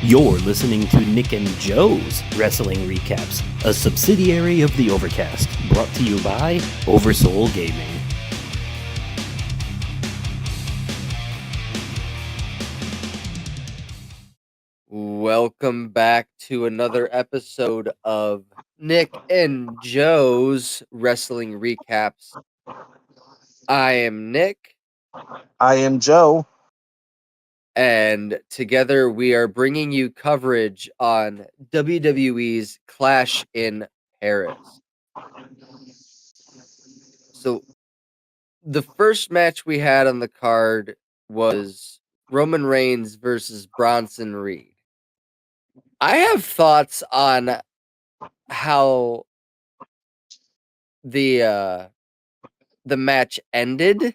You're listening to Nick and Joe's Wrestling Recaps, a subsidiary of the Overcast, brought to you by Oversoul Gaming. Welcome back to another episode of Nick and Joe's Wrestling Recaps. I am Nick. I am Joe. And together we are bringing you coverage on WWE's Clash in Paris. So the first match we had on the card was Roman Reigns versus Bronson Reed. I have thoughts on how the match ended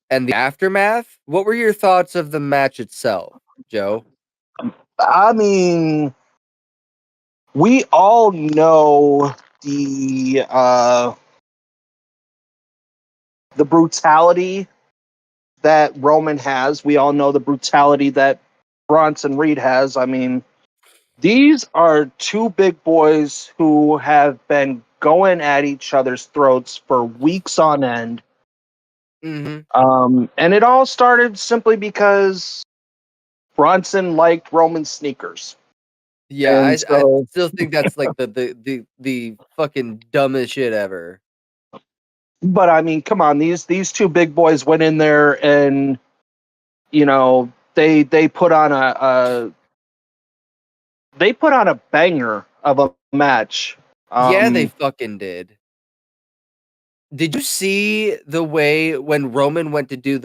and the aftermath. What were your thoughts of the match itself, Joe? I mean, we all know the brutality that Roman has. We all know the brutality that Bronson Reed has. I mean, these are two big boys who have been going at each other's throats for weeks on end. Mm-hmm. And it all started simply because Bronson liked Roman's sneakers. Yeah, I so, still think that's like the fucking dumbest shit ever. But I mean, come on, these two big boys went in there and they put on a banger of a match. Yeah, they fucking did. Did you see the way when Roman went to do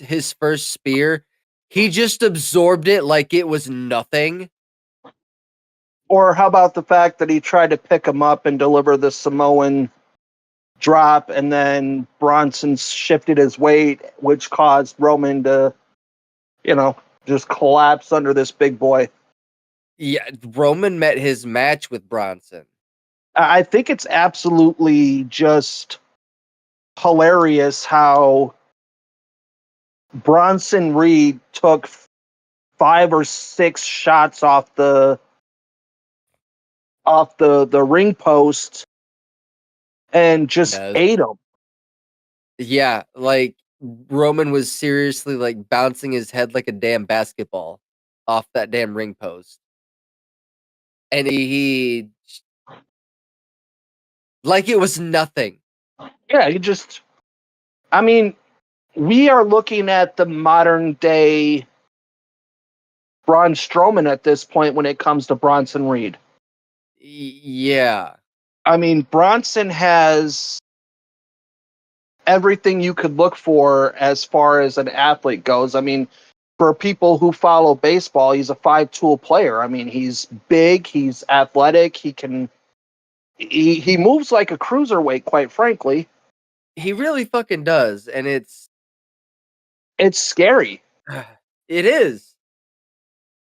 his first spear, he just absorbed it like it was nothing? Or how about the fact that he tried to pick him up and deliver the Samoan drop, and then Bronson shifted his weight, which caused Roman to, just collapse under this big boy. Yeah, Roman met his match with Bronson. I think it's absolutely just hilarious how Bronson Reed took 5 or 6 shots off the ring post and just ate them. Yeah, like Roman was seriously like bouncing his head like a damn basketball off that damn ring post. And he like it was nothing. Yeah, I mean, we are looking at the modern day Braun Strowman at this point when it comes to Bronson Reed. Yeah. I mean, Bronson has everything you could look for as far as an athlete goes. I mean, for people who follow baseball, he's a 5-tool player. I mean, he's big, he's athletic, he moves like a cruiserweight, quite frankly. He really fucking does, and it's scary. It is.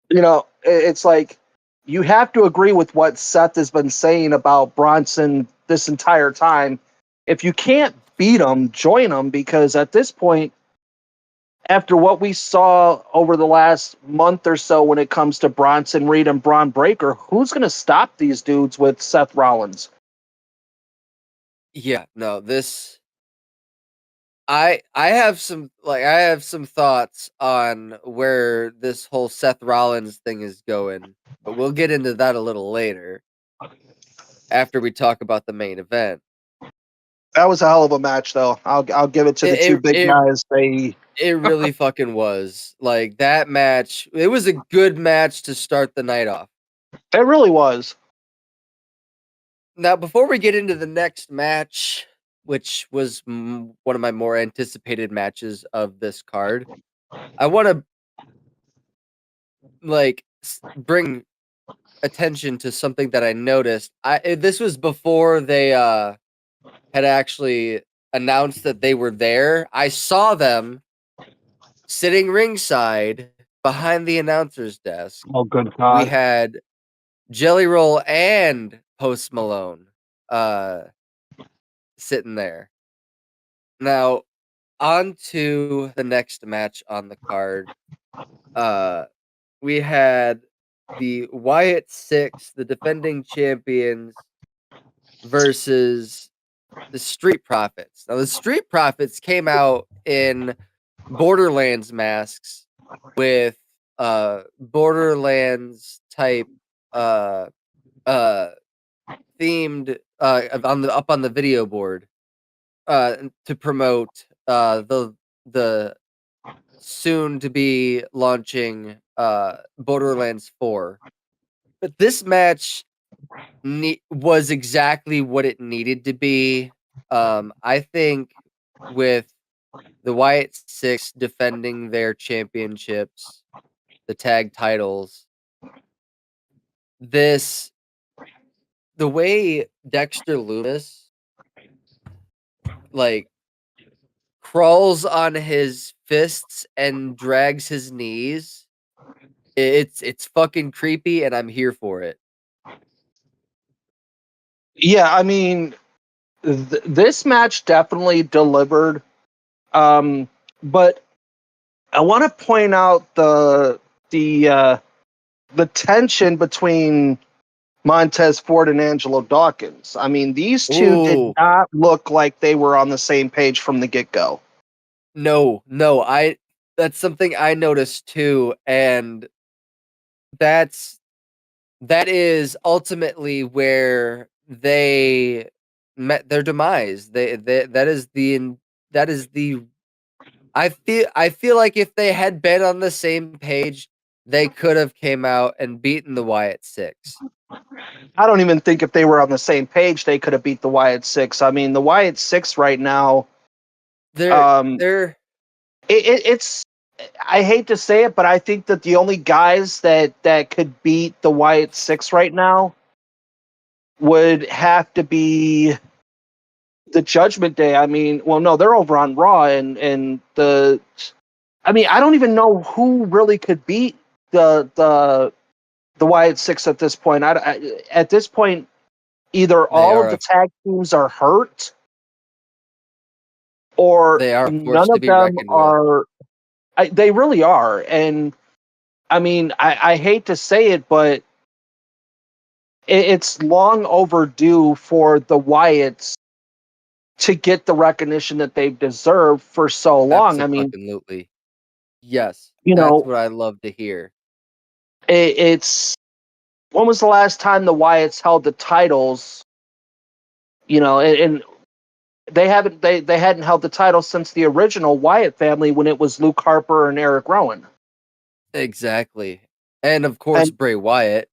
It's like you have to agree with what Seth has been saying about Bronson this entire time. If you can't beat him, join him, because at this point, after what we saw over the last month or so when it comes to Bronson Reed and Braun Breaker, who's going to stop these dudes with Seth Rollins? Yeah, no, I have some thoughts on where this whole Seth Rollins thing is going, but we'll get into that a little later after we talk about the main event. That was a hell of a match, though. I'll give it to the two big guys. It really fucking was. Like, that match, it was a good match to start the night off. It really was. Now, before we get into the next match, which was one of my more anticipated matches of this card, I want to bring attention to something that I noticed. This was before they had actually announced that they were there. I saw them sitting ringside behind the announcer's desk. Oh, good God. We had Jelly Roll and Post Malone sitting there. Now, on to the next match on the card. we had the Wyatt Six, the defending champions, versus the Street Profits. Now, the Street Profits came out in Borderlands masks with Borderlands type uh themed up on the video board to promote the soon to be launching Borderlands 4. But this match was exactly what it needed to be. I think with the Wyatt Six defending their championships, the tag titles, the way Dexter Loomis like crawls on his fists and drags his knees, it's fucking creepy, and I'm here for it. Yeah, I mean, this match definitely delivered. But I want to point out the tension between Montez Ford and Angelo Dawkins. I mean, these two did Ooh. not look like they were on the same page from the get-go. No, that's something I noticed too, and that is ultimately where they met their demise. That is the I feel like if they had been on the same page, they could have came out and beaten the Wyatt Six. I don't even think if they were on the same page, they could have beat the Wyatt Six. I mean, the Wyatt Six right now, They're it's. I hate to say it, but I think that the only guys that could beat the Wyatt Six right now would have to be the Judgment Day. I mean, well, no, they're over on Raw, and the. I mean, I don't even know who really could beat the Wyatt Six at this point. At this point, either all of the tag teams are hurt, or they are none forced to of be them reckoned with. are. They really are, and I mean, I hate to say it, but it's long overdue for the Wyatts to get the recognition that they've deserved for so long. I mean, Absolutely. Yes, you that's know, what I love to hear. it's when was the last time the Wyatts held the titles? You know, and they hadn't held the title since the original Wyatt family when it was Luke Harper and Eric Rowan. Exactly. And of course And, Bray Wyatt.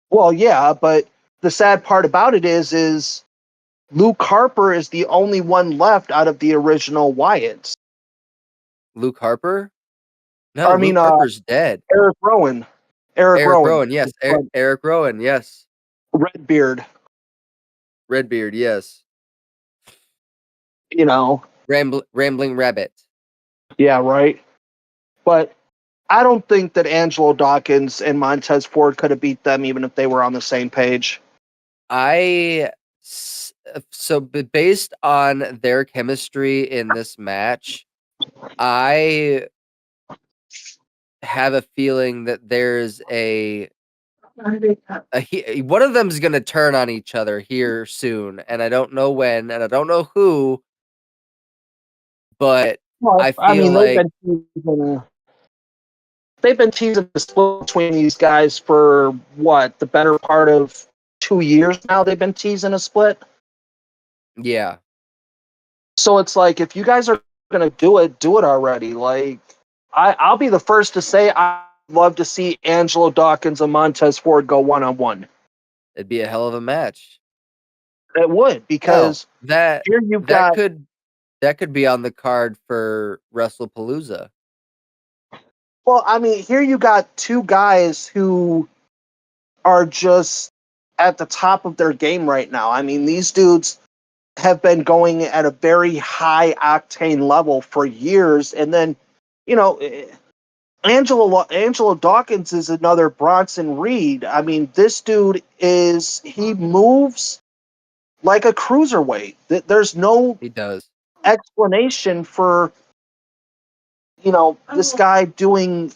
well, yeah, but the sad part about it is Luke Harper is the only one left out of the original Wyatts. Luke Harper? No, Luke Harper's dead. Eric Rowan. Eric Rowan, yes. Eric Rowan, yes. Redbeard. Redbeard, yes. You know. Rambling Rabbit. Yeah, right. But I don't think that Angelo Dawkins and Montez Ford could have beat them even if they were on the same page. So based on their chemistry in this match, I have a feeling that there's one of them's going to turn on each other here soon, and I don't know when, and I don't know who, but I feel like they've been teasing the split between these guys for what, the better part of 2 years now. They've been teasing a split. Yeah. So it's like, if you guys are going to do it already. Like, I'll be the first to say I'd love to see Angelo Dawkins and Montez Ford go one-on-one. It'd be a hell of a match. It would, because that could be on the card for WrestlePalooza. Well, I mean, here you got two guys who are just at the top of their game right now. I mean, these dudes have been going at a very high octane level for years, and then, you know, Angelo Dawkins is another Bronson Reed. I mean, this dude he moves like a cruiserweight. There's no he does explanation for, this guy doing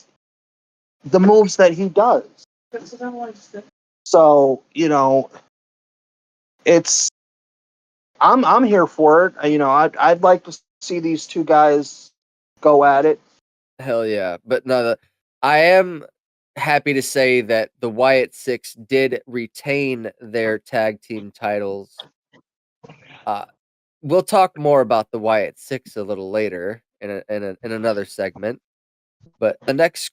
the moves that he does. So, it's I'm here for it. I'd like to see these two guys go at it. Hell yeah. But no, I am happy to say that the Wyatt Six did retain their tag team titles. We'll talk more about the Wyatt Six a little later in another segment. But the next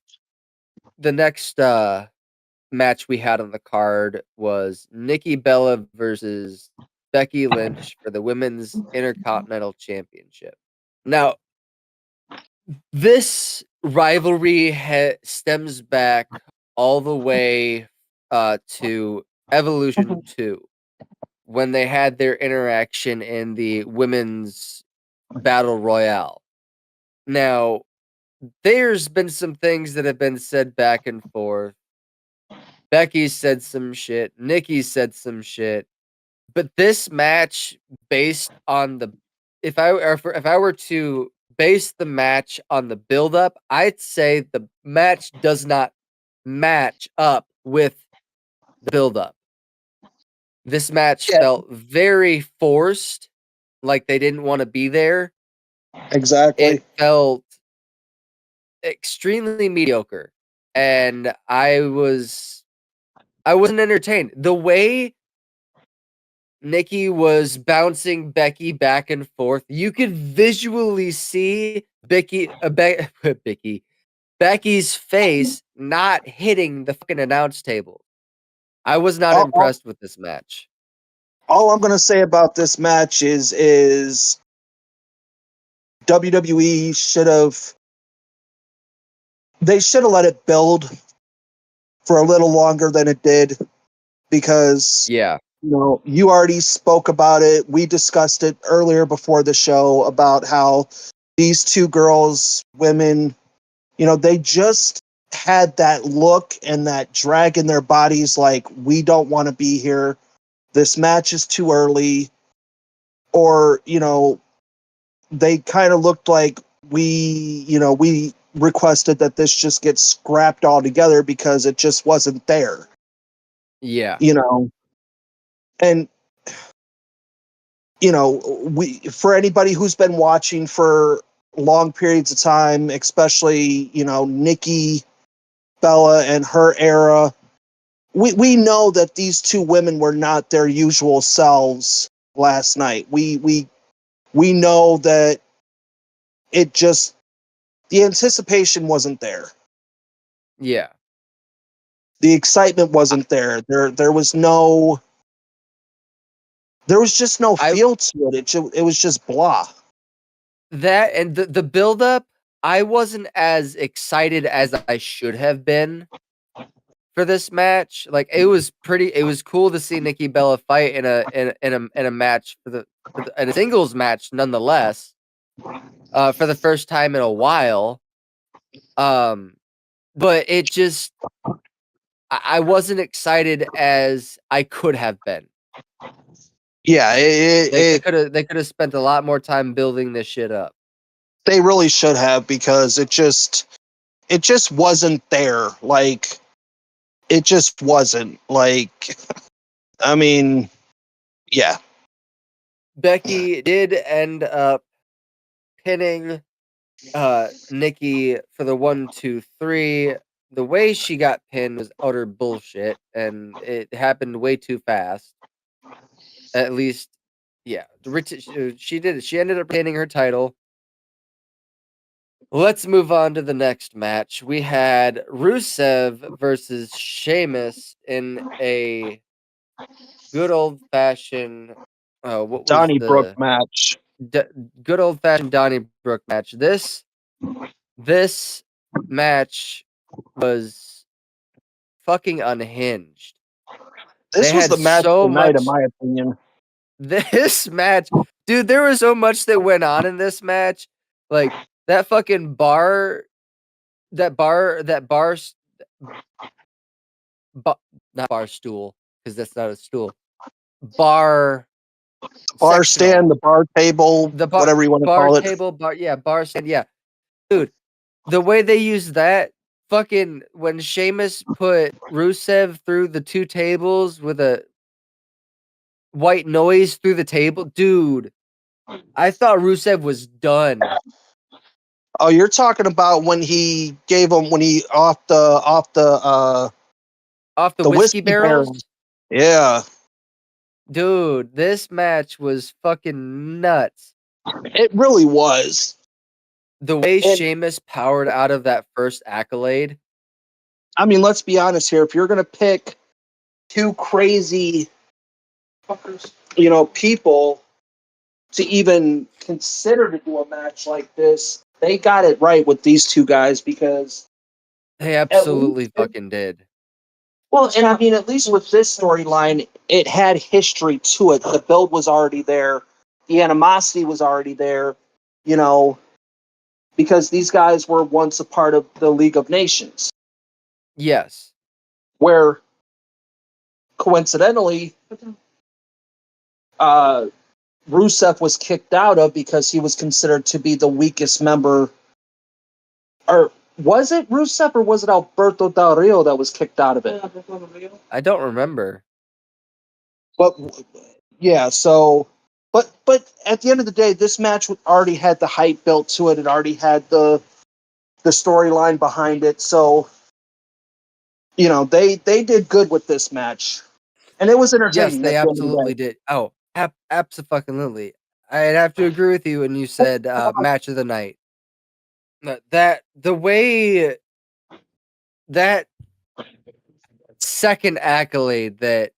match we had on the card was Nikki Bella versus Becky Lynch for the Women's Intercontinental Championship. Now, this rivalry stems back all the way to Evolution 2 when they had their interaction in the Women's Battle Royale. Now, there's been some things that have been said back and forth. Becky said some shit. Nikki said some shit. But this match, based on the, if I were to base the match on the build-up, I'd say the match does not match up with the build-up. This match felt very forced, like they didn't want to be there. Exactly. It felt extremely mediocre, and I wasn't entertained. The way Nikki was bouncing Becky back and forth, you could visually see Becky's face not hitting the fucking announce table. I was not impressed with this match. All I'm gonna say about this match is WWE should have let it build for a little longer than it did, because you already spoke about it. We discussed it earlier before the show about how these two girls, women, they just had that look and that drag in their bodies, like, we don't want to be here. This match is too early. Or, they kind of looked like we requested that this just get scrapped altogether because it just wasn't there. Yeah. And for anybody who's been watching for long periods of time, especially, Nikki Bella and her era, we know that these two women were not their usual selves last night. We know that it just, the anticipation wasn't there. Yeah. The excitement wasn't there. There was just no feel to it. It was just blah. That and the build up, I wasn't as excited as I should have been for this match. Like, it was cool to see Nikki Bella fight in a match in a singles match nonetheless, for the first time in a while. But it just, I wasn't excited as I could have been. Yeah, they could have spent a lot more time building this shit up. They really should have, because it just wasn't there. Like, it just wasn't. Like, I mean, yeah. Becky did end up pinning Nikki for the 1, 2, 3. The way she got pinned was utter bullshit, and it happened way too fast. At least, yeah. She did it. She ended up retaining her title. Let's move on to the next match. We had Rusev versus Sheamus in a good old-fashioned Donnybrook match. Good old-fashioned Donnybrook match. This match was fucking unhinged. This was the match of the night, in my opinion. This match, dude, there was so much that went on in this match. Like, that fucking bar, not bar stool, because that's not a stool. Bar stand, the bar table, whatever you want to call it. Bar table, bar stand, yeah. Dude, the way they used that fucking when Sheamus put Rusev through the 2 tables with a white noise through the table, dude. I thought Rusev was done. Oh, you're talking about when he gave him when he off the Off the the whiskey whiskey barrels. barrel. Yeah, Dude, this match was fucking nuts. it really was. The way And- Sheamus powered out of that first accolade. I mean, let's be honest here. If you're gonna pick two crazy, people to even consider to do a match like this, they got it right with these two guys because, They absolutely fucking did. well, and I mean, at least with this storyline, it had history to it. The build was already there, the animosity was already there, because these guys were once a part of the League of Nations, Yes. where coincidentally, Rusev was kicked out of because he was considered to be the weakest member. Or was it Rusev or was it Alberto Del Rio that was kicked out of it? I don't remember. But yeah, so but at the end of the day, this match already had the hype built to it. It already had the storyline behind it. So they did good with this match, and it was Yes, entertaining. they at the end of the absolutely day. did. Oh, abso-fucking-lutely. I'd have to agree with you when you said match of the night. That the way that second accolade that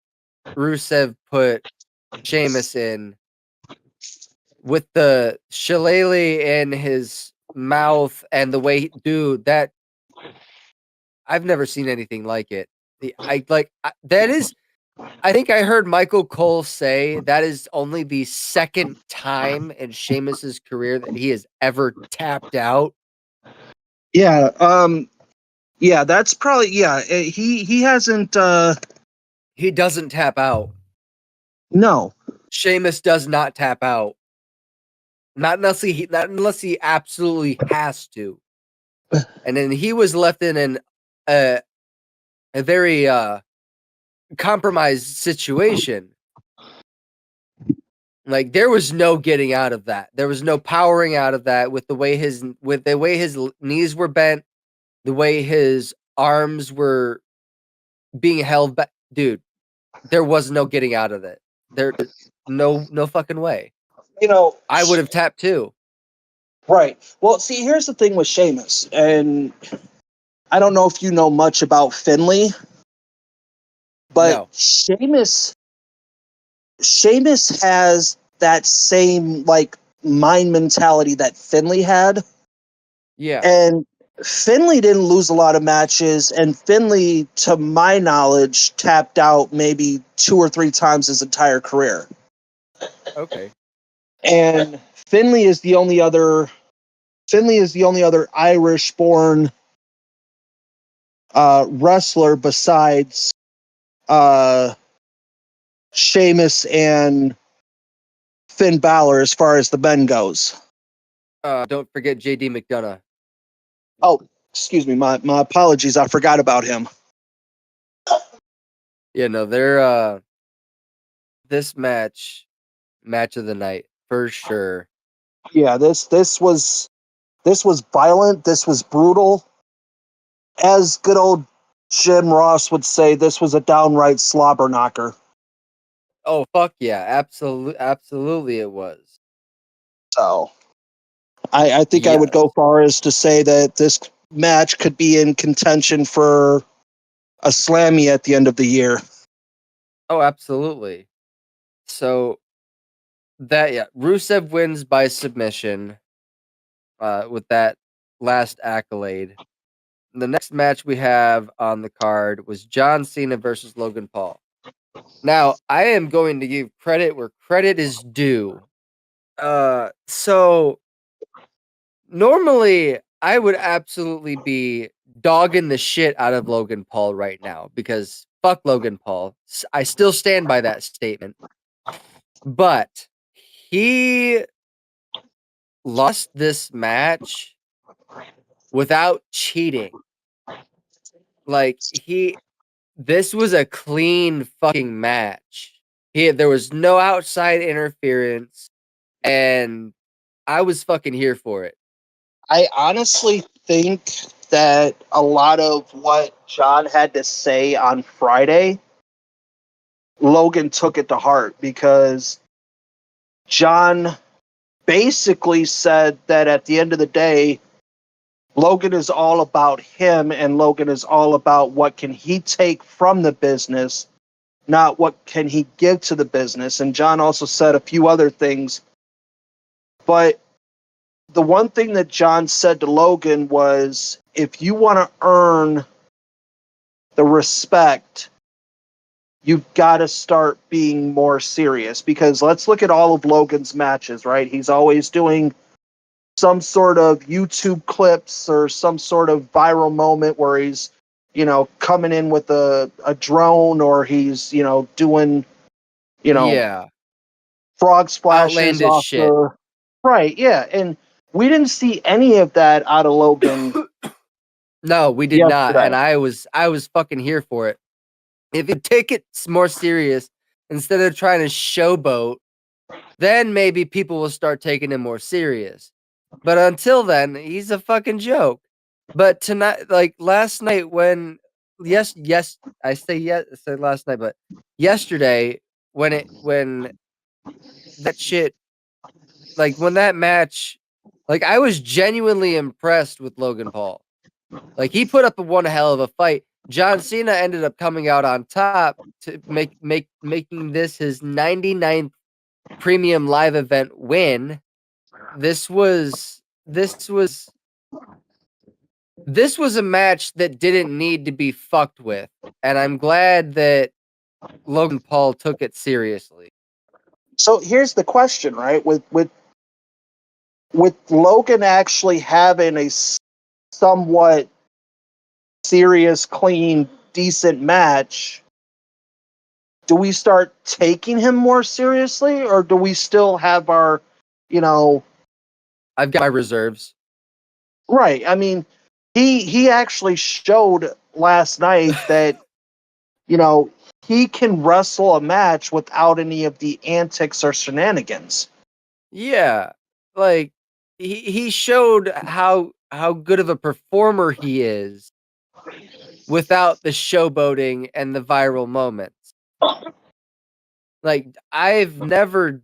Rusev put Sheamus in with the shillelagh in his mouth and the way, dude, that I've never seen anything like it. I think I heard Michael Cole say that is only the second time in Sheamus's career that he has ever tapped out. Yeah, yeah, that's probably he hasn't He doesn't tap out. no. Sheamus does not tap out. Not unless he absolutely has to. And then he was left in a very compromised situation. Like there was no getting out of that. There was no powering out of that with the way his knees were bent, the way his arms were being held back. Dude, there was no getting out of it. There no fucking way. I would have tapped too. Right. Well, see, here's the thing with Sheamus, and I don't know if you know much about Finley, but No. Sheamus has that same mind mentality that Finley had. Yeah. And Finley didn't lose a lot of matches, and Finley, to my knowledge, tapped out maybe 2 or 3 times his entire career. Okay. And Finley is the only other Irish-born wrestler besides Sheamus and Finn Balor as far as the men goes. Don't forget JD McDonough. Oh, excuse me, my apologies. I forgot about him. Yeah, no, they're this match of the night for sure. Yeah, this was violent. This was brutal. As good old Jim Ross would say, this was a downright slobber knocker. Oh fuck yeah, absolutely it was. So, I think I would go far as to say that this match could be in contention for a Slammy at the end of the year. Oh, absolutely. So Rusev wins by submission with that last accolade. The next match we have on the card was John Cena versus Logan Paul. Now, I am going to give credit where credit is due. So normally I would absolutely be dogging the shit out of Logan Paul right now because fuck Logan Paul. I still stand by that statement. But he lost this match without cheating. Like this was a clean fucking match. There was no outside interference, and I was fucking here for it. I honestly think that a lot of what John had to say on Friday, Logan took it to heart because John basically said that at the end of the day, Logan is all about him and Logan is all about what can he take from the business, not what can he give to the business. And John also said a few other things. But the one thing that John said to Logan was, if you want to earn the respect, you've got to start being more serious. Because let's look at all of Logan's matches, right? He's always doing some sort of YouTube clips or some sort of viral moment where he's, coming in with a drone, or he's, doing, Yeah, frog splashes outlandish off shit. Right, yeah. And we didn't see any of that out of Logan. No, we did not, yesterday. and I was fucking here for it. If you take it more serious instead of trying to showboat, then maybe people will start taking him more serious. But until then, he's a fucking joke. But tonight, like last night, when I said last night, but yesterday when that shit, like when that match, like I was genuinely impressed with Logan Paul. Like he put up one hell of a fight. John Cena ended up coming out on top to making this his 99th premium live event win. This was a match that didn't need to be fucked with, and I'm glad that Logan Paul took it seriously. So here's the question, right? With Logan actually having a somewhat serious, clean, decent match, do we start taking him more seriously, or do we still have our, I've got my reserves. Right. I mean, he actually showed last night that, he can wrestle a match without any of the antics or shenanigans. Yeah, like he showed how good of a performer he is without the showboating and the viral moments. Like I've never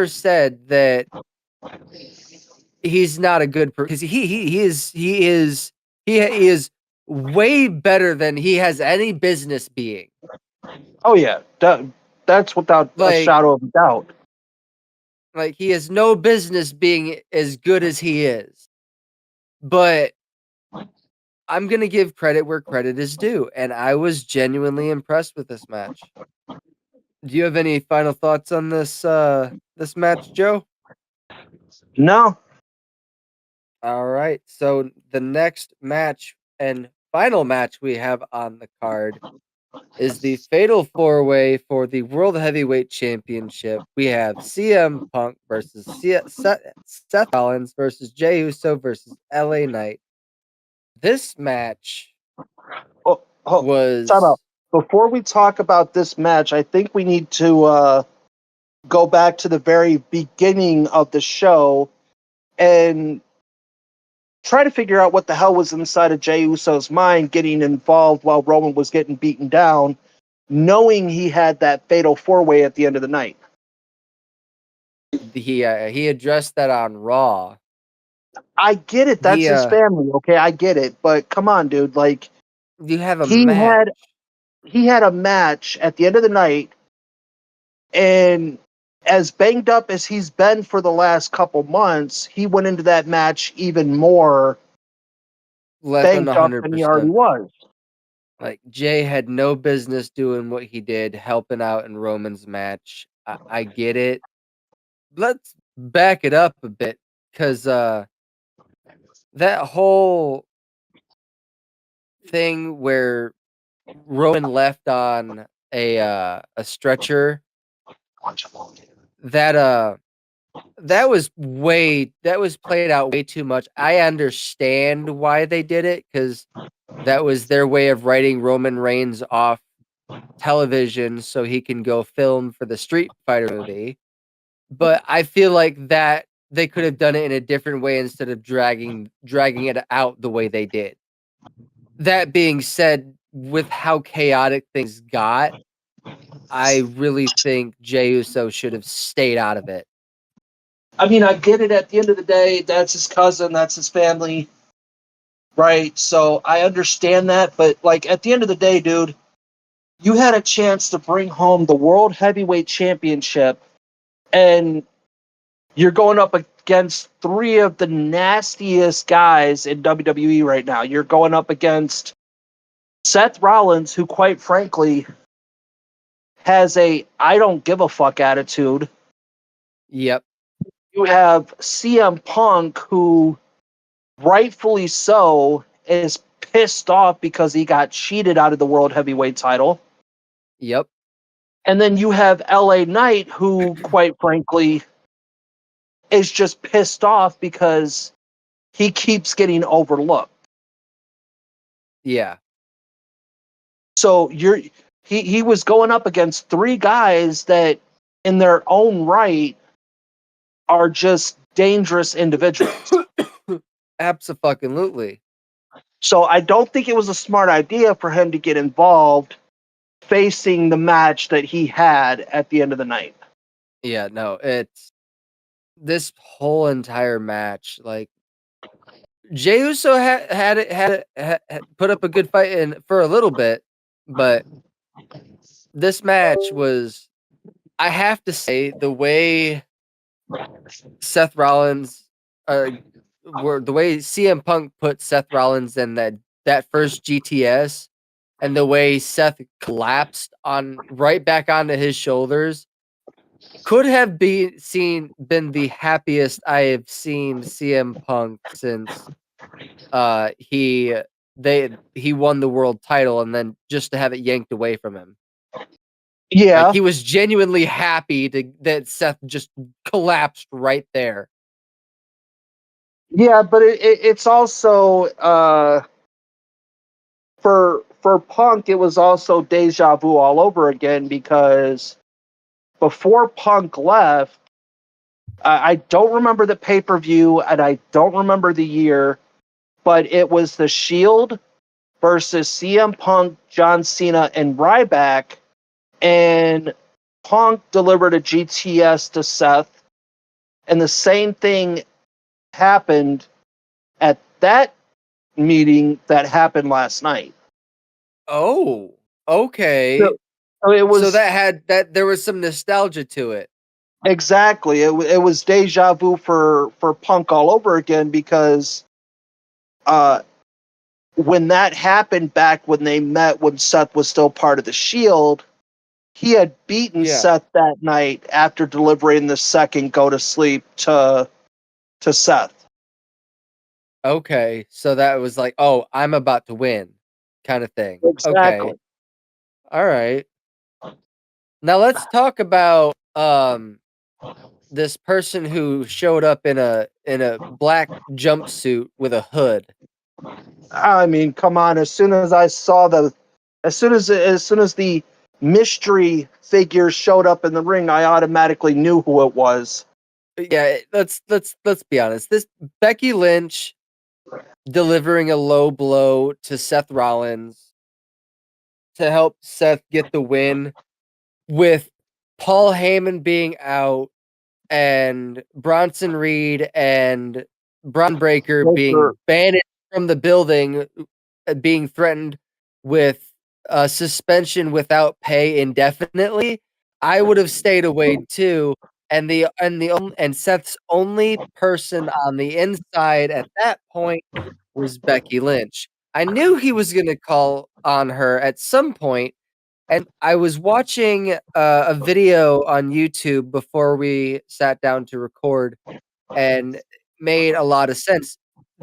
said that he's not a good because he is way better than he has any business being. Oh yeah, that's without a Like shadow of a doubt. like he has no business being as good as he is. But I'm gonna give credit where credit is due, and I was genuinely impressed with this match. Do you have any final thoughts on this match, Joe? No, All right. So the next match and final match we have on the card is the Fatal 4-Way for the World Heavyweight Championship. We have CM Punk versus Seth Rollins versus Jey Uso versus LA Knight. This match was time out. Before we talk about this match, I think we need to go back to the very beginning of the show and try to figure out what the hell was inside of Jey Uso's mind getting involved while Roman was getting beaten down, knowing he had that fatal 4-way at the end of the night. he addressed that on Raw. I get it. That's his family. Okay, I get it. But come on, dude. Like, you have a match. He had a match at the end of the night, and as banged up as he's been for the last couple months, he went into that match even more banged up than he already was. Like Jay had no business doing what he did, helping out in Roman's match. I get it. Let's back it up a bit, because that whole thing where Roman left on a stretcher, that that was played out way too much. I understand why they did it because that was their way of writing Roman Reigns off television so he can go film for the Street Fighter movie. But I feel like that they could have done it in a different way instead of dragging it out the way they did. That being said, with how chaotic things got, I really think Jey Uso should have stayed out of it. I mean, I get it. At the end of the day, that's his cousin, that's his family, right? So I understand that, but like at the end of the day, dude, you had a chance to bring home the World Heavyweight Championship, and you're going up against three of the nastiest guys in WWE right now. You're going up against Seth Rollins, who, quite frankly, has a I don't give a fuck attitude. Yep. You have CM Punk, who, rightfully so, is pissed off because he got cheated out of the World Heavyweight title. Yep. And then you have LA Knight, who, quite frankly, is just pissed off because he keeps getting overlooked. Yeah. So he was going up against three guys that, in their own right, are just dangerous individuals. Absolutely. So I don't think it was a smart idea for him to get involved facing the match that he had at the end of the night. Yeah, no, it's this whole entire match, like Jey Uso had put up a good fight in for a little bit, but this match was, I have to say, the way Seth Rollins, the way CM Punk put Seth Rollins in that first GTS, and the way Seth collapsed on right back onto his shoulders, could have been the happiest I have seen CM Punk since he won the world title, and then just to have it yanked away from him. Yeah. Like, he was genuinely happy that Seth just collapsed right there. Yeah, but it's also for Punk, it was also deja vu all over again, because before Punk left, I don't remember the pay-per-view and I don't remember the year, but it was the Shield versus CM Punk, John Cena, and Ryback, and Punk delivered a GTS to Seth, and the same thing happened at that meeting that happened last night. Oh, okay. So it was, so that there was some nostalgia to it. exactly, it was deja vu for Punk all over again, because when that happened back when they met, when Seth was still part of the Shield, he had beaten Seth that night after delivering the second go to sleep to Seth. Okay, so that was like, oh, I'm about to win, kind of thing. Exactly. Okay, all right. Now let's talk about this person who showed up in a black jumpsuit with a hood. I mean, come on! As soon as the mystery figure showed up in the ring, I automatically knew who it was. Yeah, let's be honest. This Becky Lynch delivering a low blow to Seth Rollins to help Seth get the win, with Paul Heyman being out and Bronson Reed and Braun Breaker being banished from the building, being threatened with suspension without pay indefinitely. I would have stayed away too. And Seth's only person on the inside at that point was Becky Lynch. I knew he was going to call on her at some point, and I was watching a video on YouTube before we sat down to record, and made a lot of sense.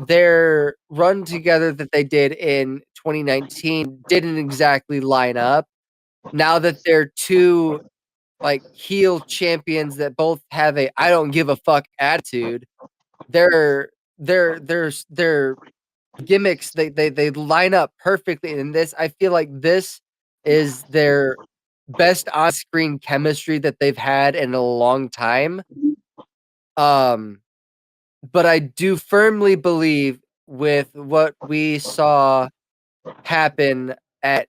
Their run together that they did in 2019 didn't exactly line up. Now that they're two like heel champions that both have a I don't give a fuck attitude. Their gimmicks they line up perfectly in this. I feel like this is their best on-screen chemistry that they've had in a long time. But I do firmly believe with what we saw happen at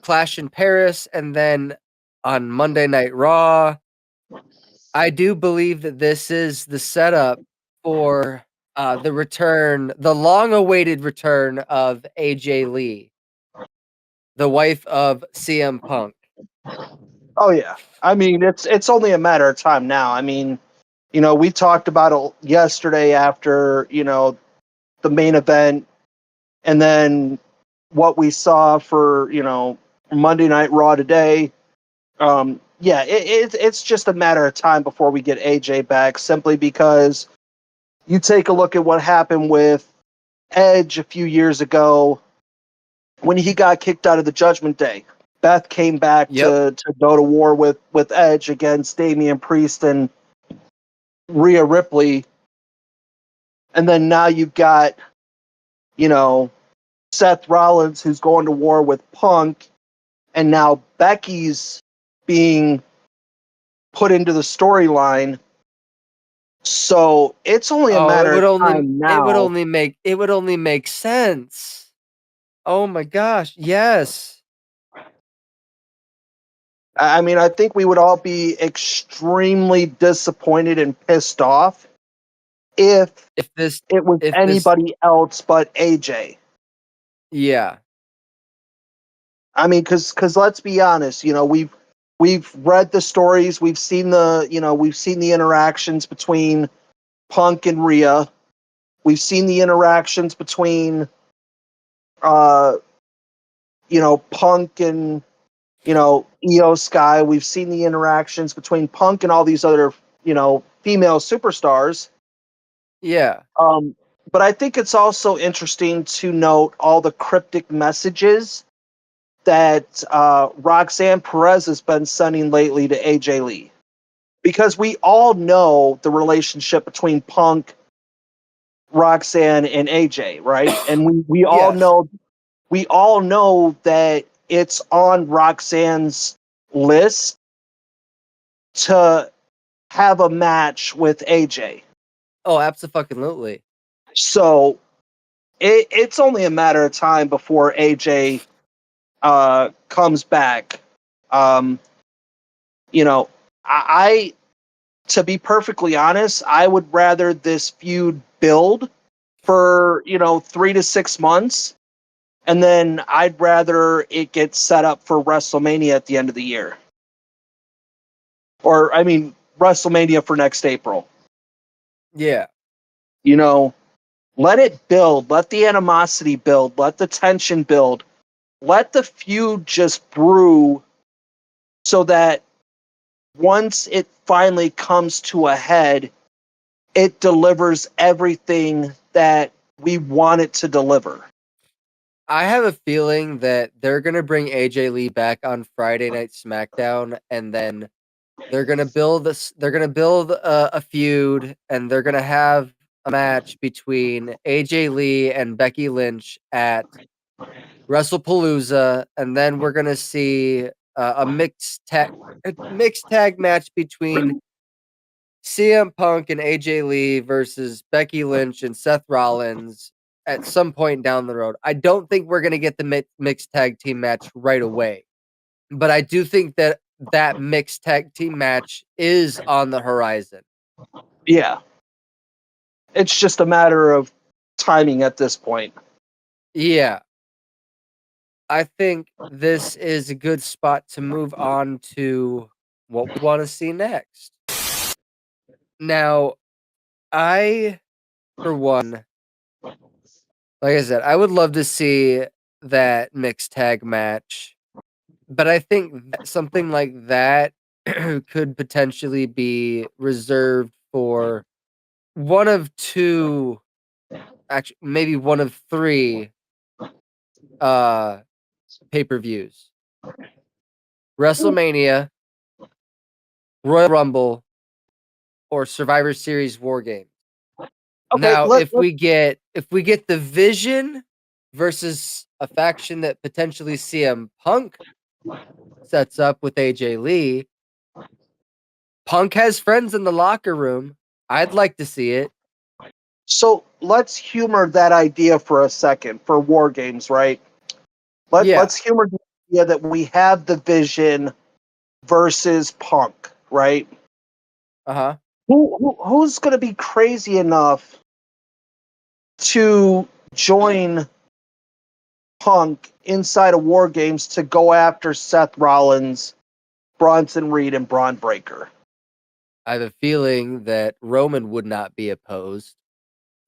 Clash in Paris and then on Monday Night Raw, I do believe that this is the setup for the long-awaited return of AJ Lee, the wife of CM Punk. Oh yeah. I mean, it's only a matter of time now. I mean, we talked about it yesterday after, the main event, and then what we saw for, Monday Night Raw today. Yeah, it's just a matter of time before we get AJ back, simply because you take a look at what happened with Edge a few years ago when he got kicked out of the Judgment Day. Beth came back to go to war with Edge against Damian Priest and Rhea Ripley. And then now you've got, Seth Rollins, who's going to war with Punk, and now Becky's being put into the storyline. So it's only a matter of time now. It would only make sense. Oh my gosh, yes. I mean, I think we would all be extremely disappointed and pissed off if it was anybody else but AJ. Yeah. I mean, because let's be honest, we've read the stories, we've seen the interactions between Punk and Rhea, we've seen the interactions between, Punk and Io Sky. We've seen the interactions between Punk and all these other female superstars. Yeah. But I think it's also interesting to note all the cryptic messages that Roxanne Perez has been sending lately to AJ Lee, because we all know the relationship between Punk, Roxanne, and AJ, right? And we all know that it's on Roxanne's list to have a match with AJ. Oh, absolutely. So it's only a matter of time before AJ comes back. I to be perfectly honest, I would rather this feud build for 3 to 6 months, and then I'd rather it get set up for WrestleMania at the end of the year, or I mean WrestleMania for next April. Yeah. Let it build, let the animosity build, let the tension build, let the feud just brew, so that once it finally comes to a head, it delivers everything that we want it to deliver. I have a feeling that they're going to bring AJ Lee back on Friday Night SmackDown, and then they're going to build a feud, and they're going to have a match between AJ Lee and Becky Lynch at WrestlePalooza, and then we're going to see a mixed tag match between CM Punk and AJ Lee versus Becky Lynch and Seth Rollins at some point down the road. I don't think we're going to get the mixed tag team match right away, but I do think that mixed tag team match is on the horizon. Yeah. It's just a matter of timing at this point. Yeah. I think this is a good spot to move on to what we want to see next. Now, for one, like I said, I would love to see that mixed tag match, but I think something like that could potentially be reserved for one of two, actually maybe one of three pay-per-views. WrestleMania Royal Rumble, or Survivor Series War Games. Okay, Now, if we get the Vision versus a faction that potentially CM Punk sets up with AJ Lee, Punk has friends in the locker room. I'd like to see it. so let's humor that idea for a second for War Games, right? Yeah. Let's humor the idea that we have the Vision versus Punk, right? Uh-huh. Who's going to be crazy enough to join Punk inside of War Games to go after Seth Rollins, Bronson Reed, and Braun Breaker? I have a feeling that Roman would not be opposed.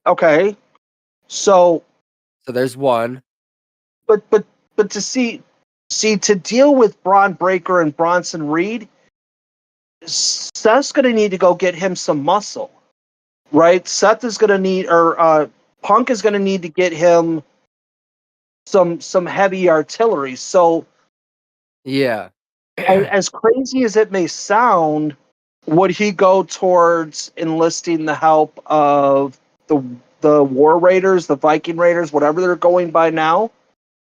Okay, so there's one. but to see to deal with Braun Breaker and Bronson Reed, Seth's going to need to go get him some muscle, right? Seth is going to need, or Punk is going to need to get him some heavy artillery. So, Yeah. as crazy as it may sound, would he go towards enlisting the help of the War Raiders, the Viking Raiders, whatever they're going by now?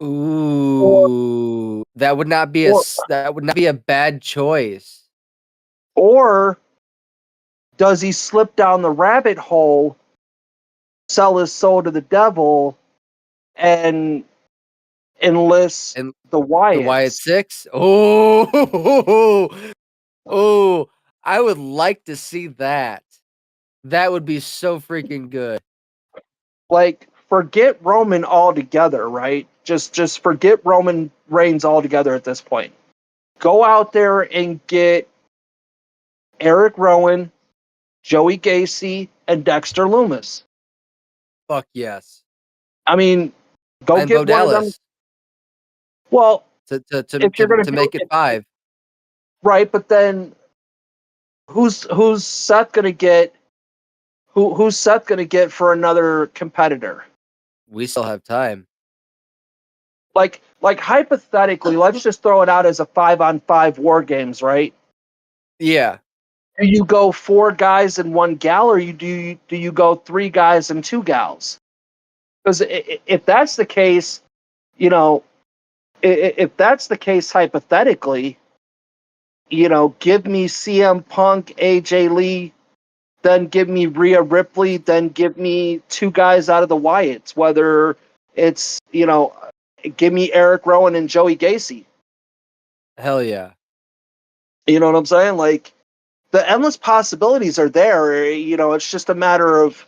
Ooh, that would not be a bad choice. Or does he slip down the rabbit hole, sell his soul to the devil, and enlist And the Wyatts? The Wyatt Six? Oh, oh, I would like to see that. That would be so freaking good. Like, forget Roman altogether, right? Just forget Roman Reigns altogether at this point. Go out there and get Eric Rowan, Joey Gacy, and Dexter Lumis. Fuck yes. I mean, go And get Bo one of them. Dallas Well, to if you're going to make it 5. right, but then who's Seth going to get? Who's Seth going to get for another competitor? We still have time. Like hypothetically, let's just throw it out as a 5-on-5 War Games, right? Yeah. Do you go 4 guys and 1 gal, or do you go 3 guys and 2 gals? Because if that's the case, you know, if that's the case hypothetically, you know, give me CM Punk, AJ Lee, then give me Rhea Ripley, then give me 2 guys out of the Wyatts, whether it's, you know, give me Eric Rowan and Joey Gacy. Hell yeah. You know what I'm saying? Like, the endless possibilities are there. You know, it's just a matter of,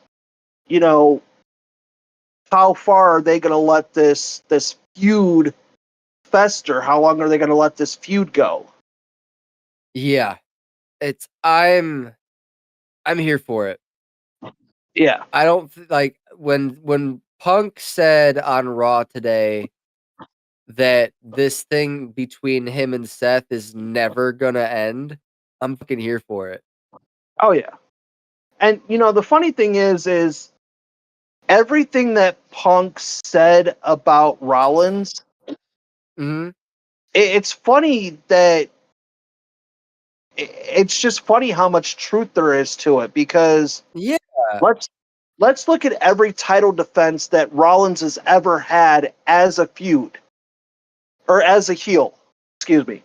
you know, how far are they going to let this feud fester? How long are they going to let this feud go? Yeah. I'm here for it. Yeah. I don't like when Punk said on Raw today that this thing between him and Seth is never gonna end. I'm fucking here for it. Oh yeah. And you know, the funny thing is everything that Punk said about Rollins, Mm-hmm. it's funny that it's just funny how much truth there is to it, because Yeah. let's look at every title defense that Rollins has ever had as a feud or as a heel. Excuse me.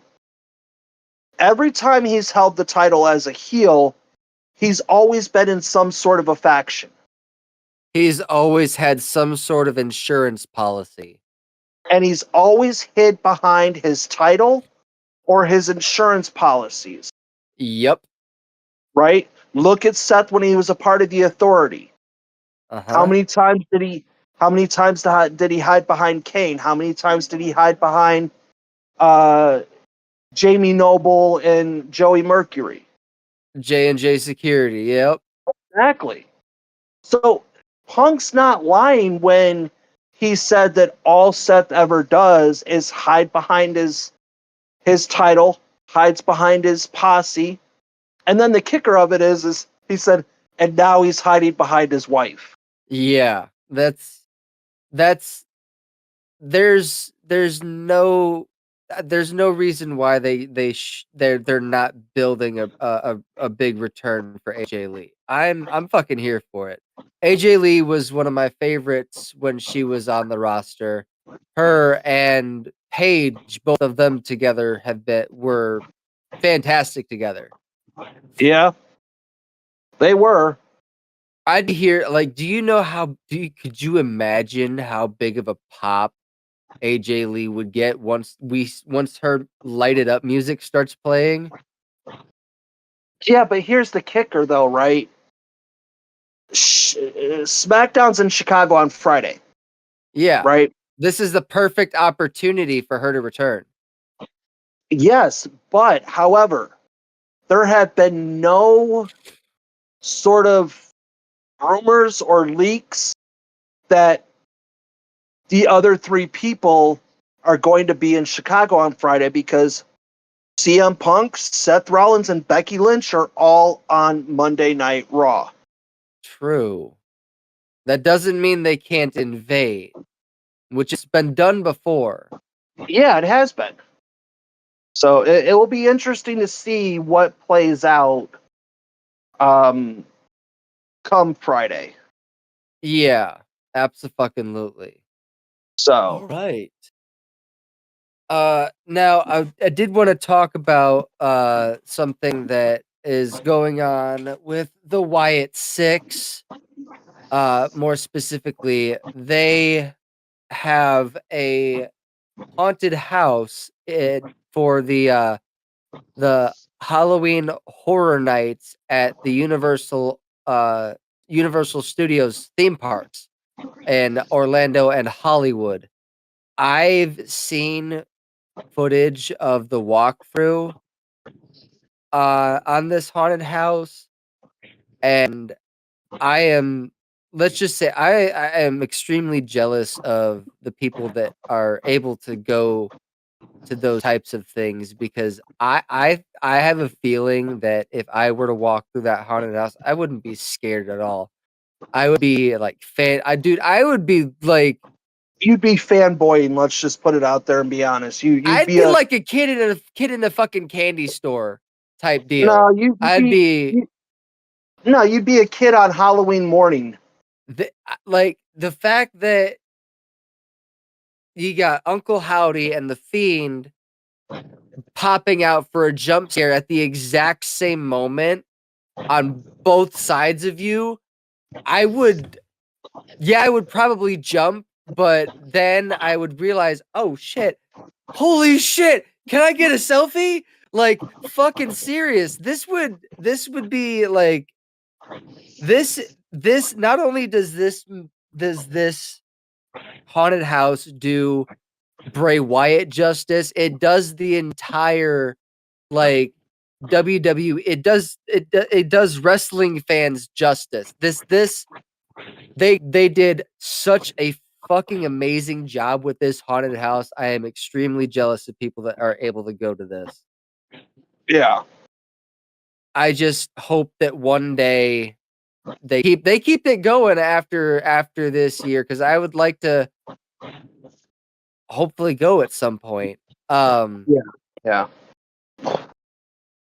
Every time he's held the title as a heel, he's always been in some sort of a faction. He's always had some sort of insurance policy. And he's always hid behind his title or his insurance policies. Yep. Right? Look at Seth when he was a part of the Authority. Uh-huh. How many times did he hide behind Kane? How many times did he hide behind Jamie Noble and Joey Mercury? J&J Security, yep. Exactly. So Punk's not lying when he said that all Seth ever does is hide behind his title, hides behind his posse, and then the kicker of it is he said, and now he's hiding behind his wife. Yeah, there's no there's no reason why they're not building a big return for AJ Lee. I'm fucking here for it. AJ Lee was one of my favorites when she was on the roster. Her and Paige, both of them together, were fantastic together. Yeah, they were. I'd hear like, do you know could you imagine how big of a pop AJ Lee would get once her lighted up music starts playing? Yeah, but here's the kicker, though, right? SmackDown's in Chicago on Friday. Yeah. Right? This is the perfect opportunity for her to return. Yes, but however, there have been no sort of rumors or leaks that the other three people are going to be in Chicago on Friday because CM Punk, Seth Rollins, and Becky Lynch are all on Monday Night Raw. True. That doesn't mean they can't invade, which has been done before. Yeah, it has been. So it will be interesting to see what plays out come Friday. Yeah, absolutely. So all right. Now I did want to talk about something that is going on with the Wyatt Six. More specifically, they have a haunted house for the Halloween Horror Nights at the Universal Studios theme parks in Orlando and Hollywood. I've seen footage of the walkthrough on this haunted house, and I am, let's just say, I am extremely jealous of the people that are able to go to those types of things, because I have a feeling that if I were to walk through that haunted house, I wouldn't be scared at all. I would be like I would be like, you'd be fanboying. Let's just put it out there and be honest. I'd be like a kid in a fucking candy store type deal. No, you'd be a kid on Halloween morning. The fact that you got Uncle Howdy and the Fiend popping out for a jump scare at the exact same moment on both sides of you, I would probably jump, but then I would realize, oh shit, holy shit, can I get a selfie? Like, fucking serious. This would be like, this not only does this haunted house do Bray Wyatt justice, it does the entire like WWE, it does wrestling fans justice. They did such a fucking amazing job with this haunted house. I am extremely jealous of people that are able to go to this. Yeah. I just hope that one day they keep it going after this year, because I would like to hopefully go at some point. Yeah.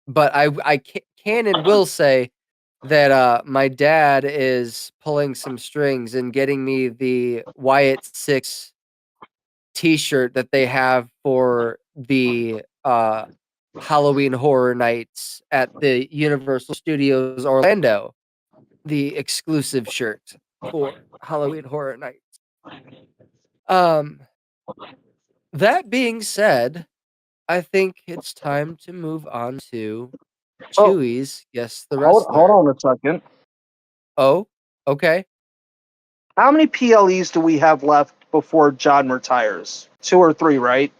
But I can and will say that my dad is pulling some strings and getting me the Wyatt Six t-shirt that they have for the Halloween Horror Nights at the Universal Studios Orlando, the exclusive shirt for Halloween Horror Nights. That being said, I think it's time to move on to Chewy's Guess the Wrestler. Hold on a second. Oh, okay. How many PLEs do we have left before John retires? 2 or 3, right?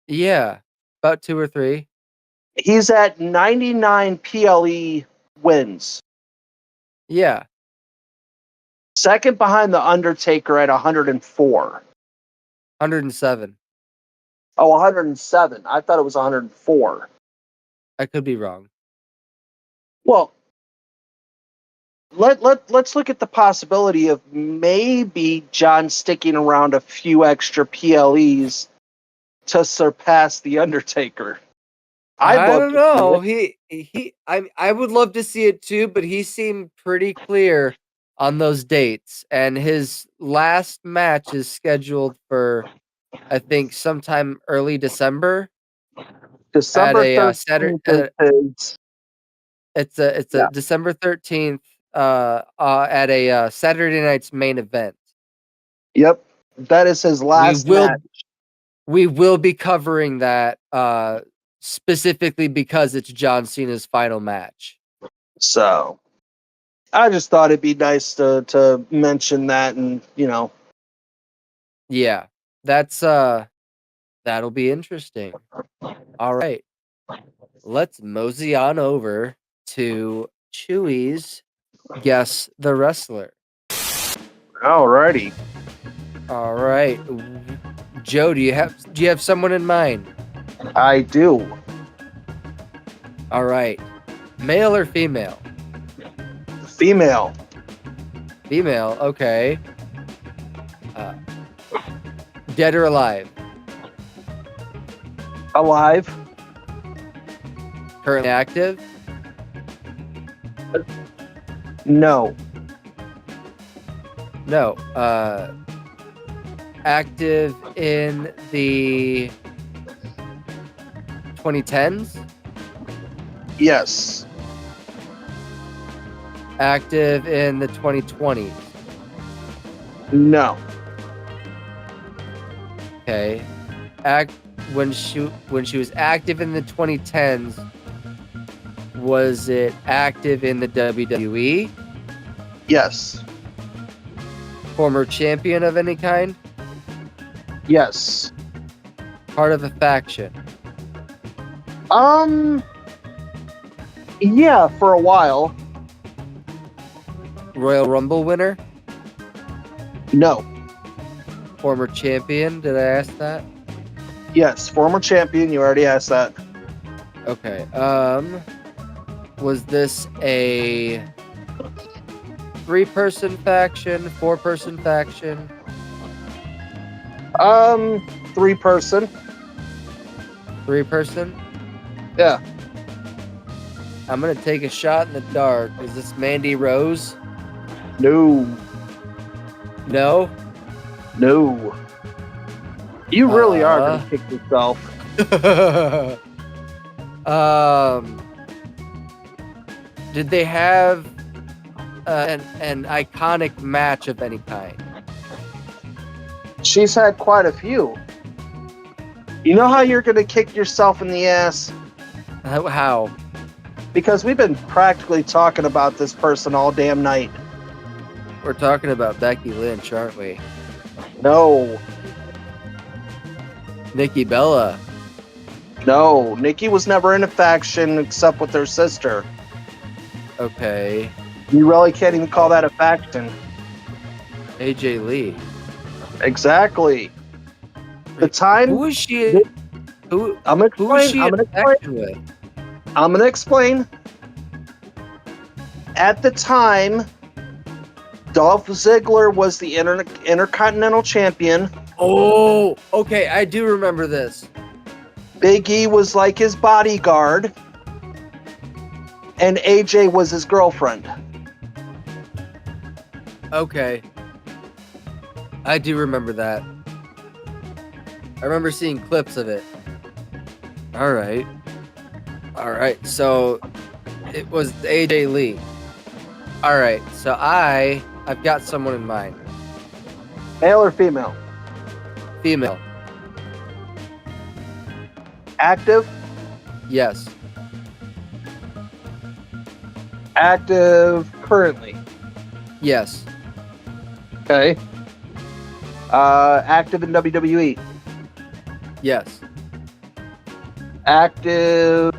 Yeah, about 2 or 3. He's at 99 PLE wins. Yeah. Second behind The Undertaker at 104. 107. Oh, 107. I thought it was 104. I could be wrong. Well, let's look at the possibility of maybe John sticking around a few extra PLEs to surpass The Undertaker. I love don't to know. see I would love to see it too, but he seemed pretty clear on those dates, and his last match is scheduled for, I think, sometime early December at December a Saturday. 13th is It's a yeah. December 13th at a Saturday night's main event. Yep. That is his last match. We will be covering that specifically because it's John Cena's final match. So I just thought it'd be nice to mention that, and Yeah. That's that'll be interesting. All right. Let's mosey on over to Chewy's Guess the Wrestler. alrighty. All right. Joe, do you have someone in mind? I do. All right. Male or female? Female. Female, okay. Dead or alive? Alive. Currently active? No. No. Active in the 2010s? Yes. Active in the 2020s? No. Okay. When she was active in the 2010s, was it active in the WWE? Yes. Former champion of any kind? Yes. Part of a faction? Yeah, for a while. Royal Rumble winner? No. Former champion? Did I ask that? Yes, former champion. You already asked that. Okay. Was this a 3-person faction? 4-person faction? 3-person. 3-person? Yeah. I'm gonna take a shot in the dark. Is this Mandy Rose? No. No? No. You really are gonna kick yourself. Did they have an iconic match of any kind? She's had quite a few. You know how you're gonna kick yourself in the ass? How? Because we've been practically talking about this person all damn night. We're talking about Becky Lynch, aren't we? No. Nikki Bella. No. Nikki was never in a faction except with her sister. Okay. You really can't even call that a faction. AJ Lee. Exactly. The time. Who is she? Who? I'm gonna Who is explain. she I'm in gonna a faction explain. with? I'm gonna explain. At the time, Dolph Ziggler was the Intercontinental Champion. Oh, okay. I do remember this. Big E was like his bodyguard. And AJ was his girlfriend. Okay. I do remember that. I remember seeing clips of it. All right. All right. So it was AJ Lee. All right. So I've got someone in mind. Male or female? Female. Active? Yes. Active currently. Yes. Okay. Active in WWE. Yes. Active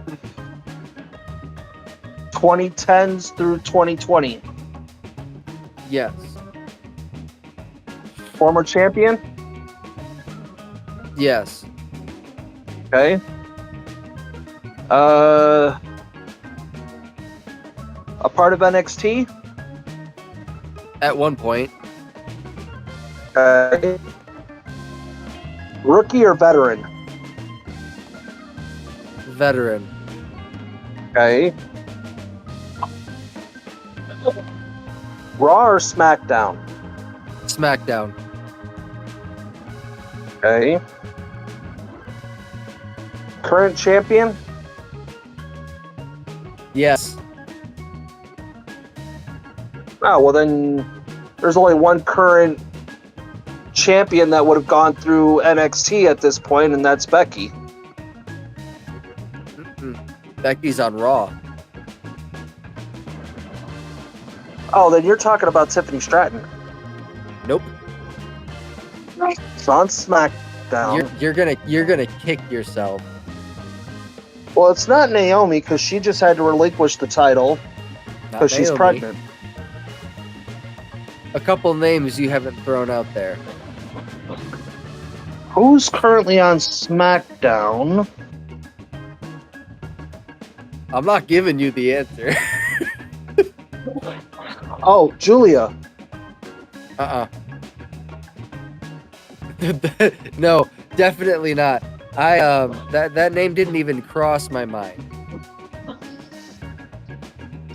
2010s through 2020. Yes. Former champion. Yes. Okay. A part of NXT. At one point. Okay. Rookie or veteran? veteran. Okay. Raw or SmackDown? SmackDown. Okay. Current champion? Yes. Oh, well then there's only one current champion that would have gone through NXT at this point, and that's Becky. Becky's on Raw. Oh, then you're talking about Tiffany Stratton. Nope. It's on SmackDown. You're gonna kick yourself. Well, it's not Naomi because she just had to relinquish the title Not because she's Naomi. pregnant. A couple names you haven't thrown out there. Who's currently on SmackDown? I'm not giving you the answer. Oh, Julia. No, definitely not. That name didn't even cross my mind.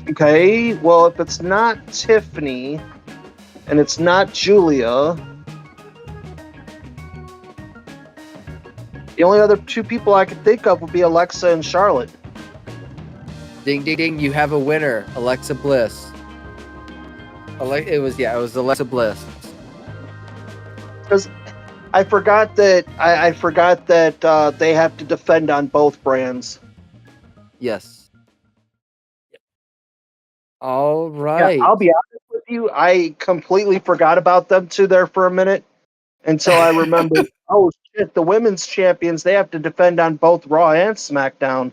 Okay, well, if it's not Tiffany and it's not Julia, the only other two people I could think of would be Alexa and Charlotte. Ding ding ding! You have a winner, Alexa Bliss. It was Alexa Bliss. Because I forgot that they have to defend on both brands. Yes. All right. Yeah, I'll be honest with you, I completely forgot about them two there for a minute until I remembered. Oh shit! The women's champions, they have to defend on both Raw and SmackDown.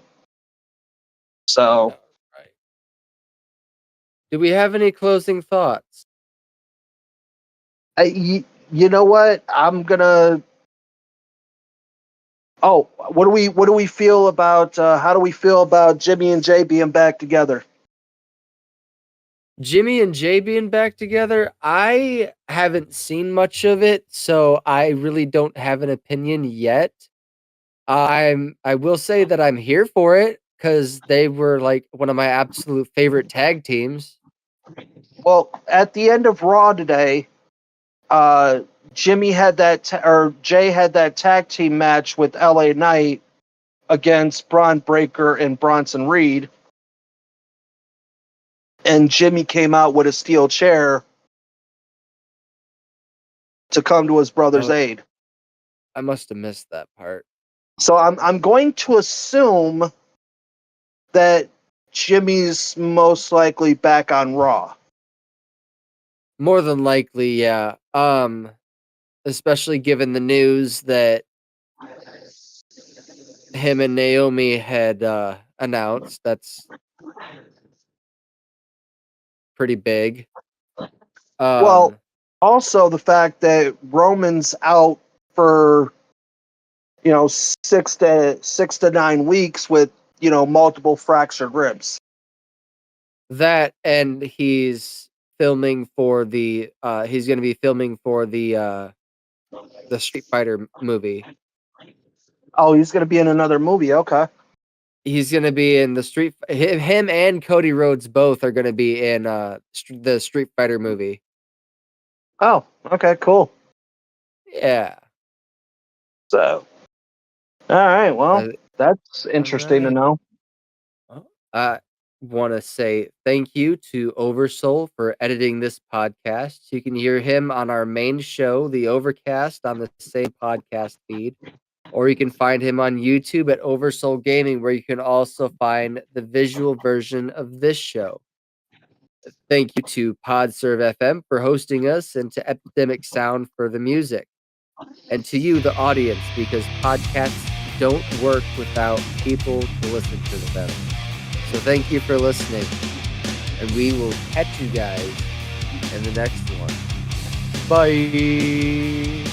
So, Right. Do we have any closing thoughts? you know what? I'm gonna. Oh, what do we feel about? How do we feel about Jimmy and Jay being back together? Jimmy and Jay being back together, I haven't seen much of it, so I really don't have an opinion yet. I will say that I'm here for it because they were like one of my absolute favorite tag teams. Well, at the end of Raw today, Jay had that tag team match with LA Knight against Braun Breaker and Bronson Reed. And Jimmy came out with a steel chair to come to his brother's aid. I must have missed that part. So I'm going to assume that Jimmy's most likely back on Raw. More than likely, yeah. Especially given the news that him and Naomi had announced. That's pretty big. Well, also the fact that Roman's out for 6 to 9 weeks with multiple fractured ribs. that, and he's filming for the he's going to be filming for the Street Fighter movie. Oh, he's going to be in another movie. Okay. He's going to be in the him and Cody Rhodes both are going to be in the Street Fighter movie. Oh, okay, cool. Yeah. So, all right. Well, that's interesting to know. I want to say thank you to Oversoul for editing this podcast. You can hear him on our main show, The Overcast, on the same podcast feed. Or you can find him on YouTube at Oversoul Gaming, where you can also find the visual version of this show. Thank you to PodServe FM for hosting us and to Epidemic Sound for the music. And to you, the audience, because podcasts don't work without people to listen to them. So thank you for listening. And we will catch you guys in the next one. Bye.